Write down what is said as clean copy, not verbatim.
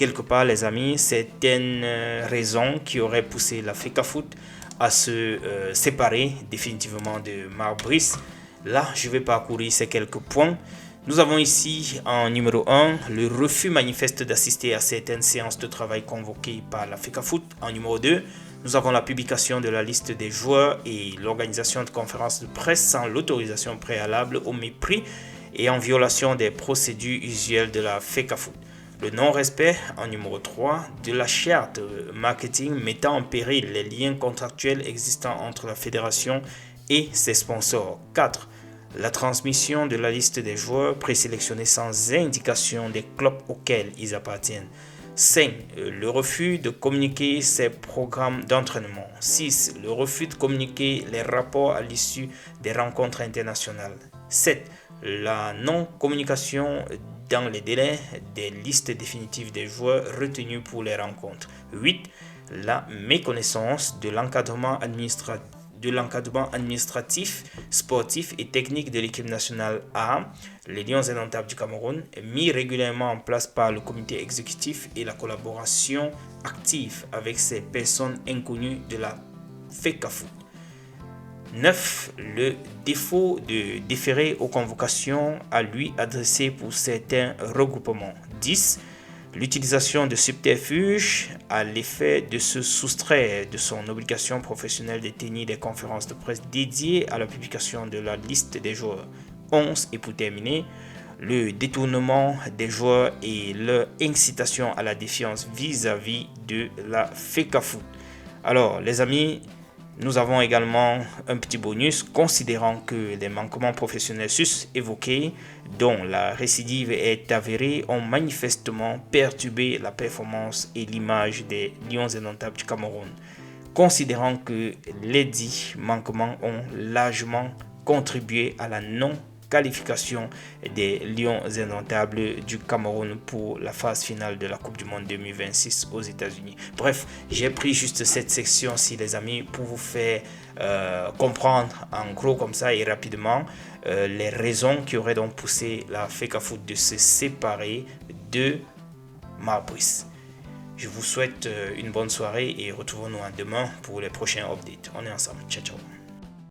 quelque part les amis, certaines raisons qui auraient poussé la FECAFOOT à se séparer définitivement de Marbrice. Là, je vais parcourir ces quelques points. Nous avons ici en numéro 1 le refus manifeste d'assister à certaines séances de travail convoquées par la FECAFOOT. En numéro 2, nous avons la publication de la liste des joueurs et l'organisation de conférences de presse sans l'autorisation préalable au mépris et en violation des procédures usuelles de la FECAFOOT. Le non-respect, en numéro 3, de la charte marketing mettant en péril les liens contractuels existants entre la fédération et ses sponsors. 4. La transmission de la liste des joueurs présélectionnés sans indication des clubs auxquels ils appartiennent. 5. Le refus de communiquer ses programmes d'entraînement. 6. Le refus de communiquer les rapports à l'issue des rencontres internationales. 7. La non-communication dans les délais des listes définitives des joueurs retenus pour les rencontres. 8. La méconnaissance de l'encadrement administratif, sportif et technique de l'équipe nationale A, les Lions indomptables du Cameroun, mis régulièrement en place par le comité exécutif et la collaboration active avec ces personnes inconnues de la FECAFOOT. 9. Le défaut de déférer aux convocations à lui adressées pour certains regroupements. 10. L'utilisation de subterfuges à l'effet de se soustraire de son obligation professionnelle de tenir des conférences de presse dédiées à la publication de la liste des joueurs. 11. Et pour terminer, le détournement des joueurs et leur incitation à la défiance vis-à-vis de la FECAFOOT. Alors les amis, nous avons également un petit bonus considérant que les manquements professionnels sus évoqués, dont la récidive est avérée, ont manifestement perturbé la performance et l'image des Lions indomptables du Cameroun. Considérant que les dits manquements ont largement contribué à la non-qualification des Lions indomptables du Cameroun pour la phase finale de la Coupe du Monde 2026 aux États-Unis. Bref, j'ai pris juste cette section-ci, les amis, pour vous faire comprendre en gros comme ça et rapidement les raisons qui auraient donc poussé la FECAFOOT de se séparer de Marbrice. Je vous souhaite une bonne soirée et retrouvons-nous demain pour les prochains updates. On est ensemble. Ciao, ciao.